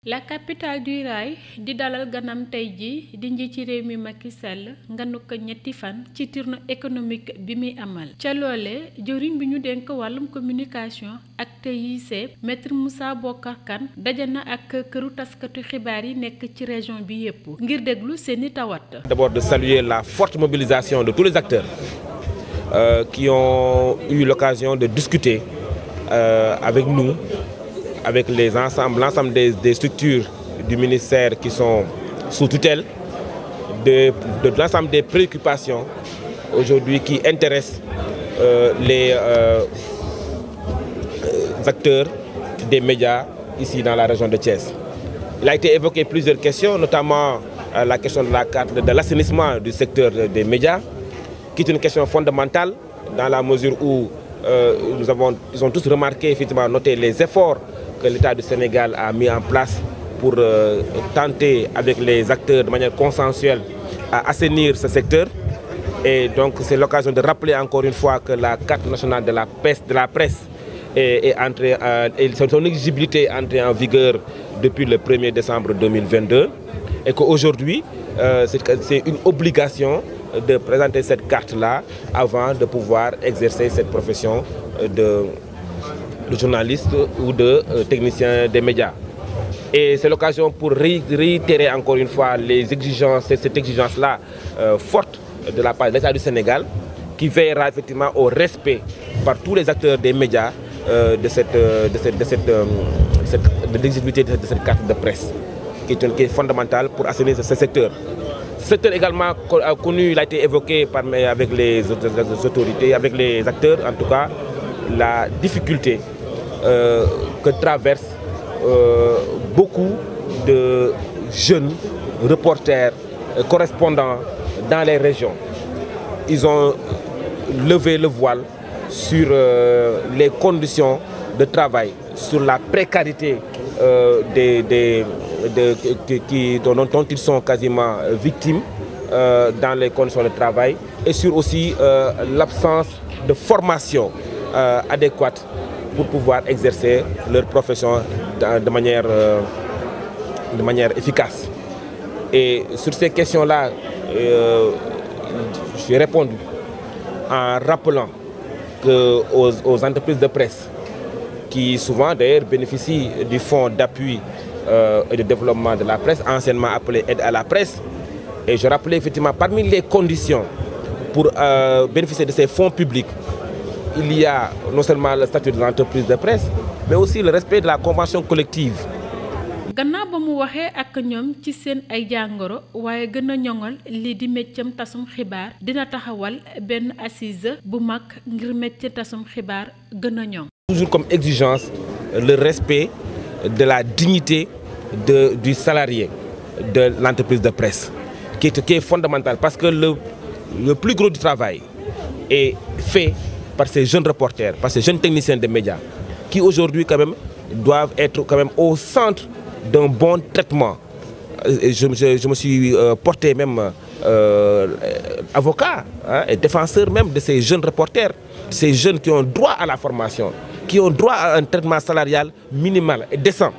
La capitale du rail di dalal ganam tey ji di njiiti réew mi Macky Sall nganu ko ñetti fan ci tournée économique bi muy amal ca loolee jëwriñ bi ñu dénk wàllum communication ak TIC maître Moussa Bokar Kane daje na ak këru taskatu xibaar yi nekk ci région bi yépp ngir déglu seeni tawat. D'abord de saluer la forte mobilisation de tous les acteurs qui ont eu l'occasion de discuter avec nous, avec l'ensemble des structures du ministère qui sont sous tutelle, de l'ensemble des préoccupations aujourd'hui qui intéressent les acteurs des médias ici dans la région de Thiès. Il a été évoqué plusieurs questions, notamment la question de l'assainissement du secteur des médias, qui est une question fondamentale dans la mesure où ils ont tous remarqué, effectivement, noté les efforts que l'État du Sénégal a mis en place pour tenter avec les acteurs de manière consensuelle à assainir ce secteur. Et donc c'est l'occasion de rappeler encore une fois que la carte nationale de la presse est entrée, son éligibilité est entrée en vigueur depuis le 1er décembre 2022 et qu'aujourd'hui c'est une obligation de présenter cette carte-là avant de pouvoir exercer cette profession de journaliste ou de technicien des médias. Et c'est l'occasion pour réitérer encore une fois les exigences, cette exigence-là forte de la part de l'État du Sénégal, qui veillera effectivement au respect par tous les acteurs des médias de l'éligibilité de cette carte de presse, qui est fondamentale pour assainir ce secteur. Ce secteur également a connu, il a été évoqué avec les autorités, avec les acteurs en tout cas, la difficulté que traversent beaucoup de jeunes reporters, correspondants dans les régions. Ils ont levé le voile sur les conditions de travail, sur la précarité dont ils sont quasiment victimes dans les conditions de travail et sur aussi l'absence de formation adéquate pour pouvoir exercer leur profession de manière efficace. Et sur ces questions-là, j'ai répondu en rappelant aux entreprises de presse qui souvent d'ailleurs bénéficient du fonds d'appui et de développement de la presse, anciennement appelé aide à la presse. Et je rappelais effectivement parmi les conditions pour bénéficier de ces fonds publics, il y a non seulement le statut de l'entreprise de presse, mais aussi le respect de la convention collective. gannaaw ba mu waxee ak ñoom ci seen ay jàngoro waaye gën a ñoŋal lii di méccam tasum xibaar dina taxawal benn assise bu mag ngir métier tasum xibaar gën a ñoŋ. Toujours comme exigence le respect de la dignité du salarié de l'entreprise de presse, qui est fondamental parce que le plus gros du travail est fait par ces jeunes reporters, par ces jeunes techniciens de médias, qui aujourd'hui quand même doivent être quand même au centre d'un bon traitement. Je me suis porté même avocat et défenseur même de ces jeunes reporters, ces jeunes qui ont droit à la formation, qui ont droit à un traitement salarial minimal et décent,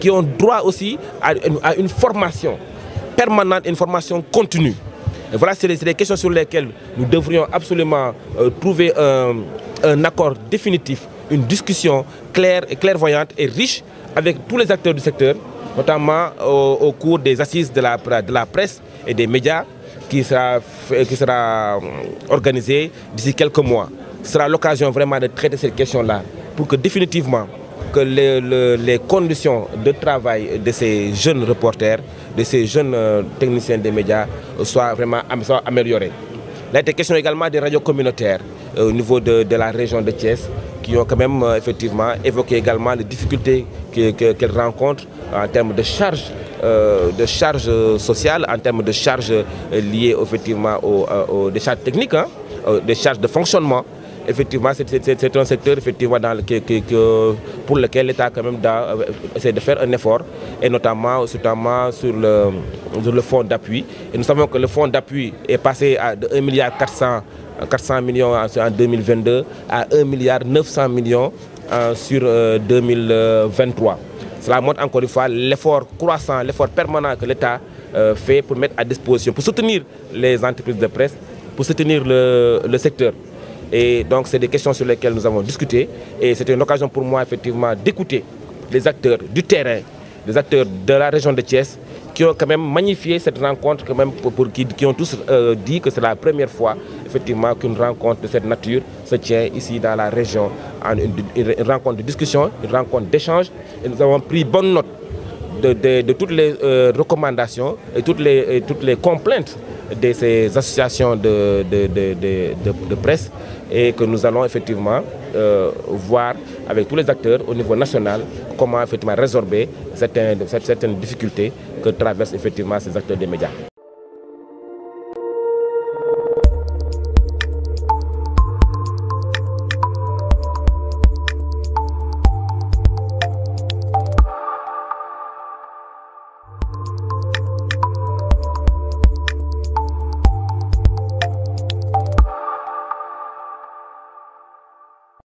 qui ont droit aussi à une formation permanente, une formation continue. Et voilà, c'est des questions sur lesquelles nous devrions absolument trouver un accord définitif, une discussion claire et clairvoyante et riche avec tous les acteurs du secteur, notamment au cours des assises de la presse et des médias qui sera organisée d'ici quelques mois. Ce sera l'occasion vraiment de traiter cette question-là pour que définitivement que les conditions de travail de ces jeunes reporters, de ces jeunes techniciens des médias soient vraiment améliorées. Il a été question également des radios communautaires au niveau de la région de Thiès, qui ont quand même effectivement évoqué également les difficultés qu'elles rencontrent en termes de charges sociales, en termes de charges liées effectivement des charges techniques, des charges de fonctionnement. Effectivement, c'est un secteur effectivement pour lequel l'État quand même essaie de faire un effort, et notamment sur le fonds d'appui. Et nous savons que le fonds d'appui est passé de 1,4 milliard en 2022 à 1,9 milliard sur 2023. Cela montre encore une fois l'effort croissant, l'effort permanent que l'État fait pour mettre à disposition, pour soutenir les entreprises de presse, pour soutenir le secteur. Et donc c'est des questions sur lesquelles nous avons discuté et c'était une occasion pour moi effectivement d'écouter les acteurs du terrain, les acteurs de la région de Thiès qui ont quand même magnifié cette rencontre, quand même qui ont tous dit que c'est la première fois effectivement qu'une rencontre de cette nature se tient ici dans la région, une rencontre de discussion, une rencontre d'échange. Et nous avons pris bonne note de toutes les recommandations et toutes les complaintes de ces associations de presse et que nous allons effectivement voir avec tous les acteurs au niveau national comment effectivement résorber certaines difficultés que traversent effectivement ces acteurs des médias.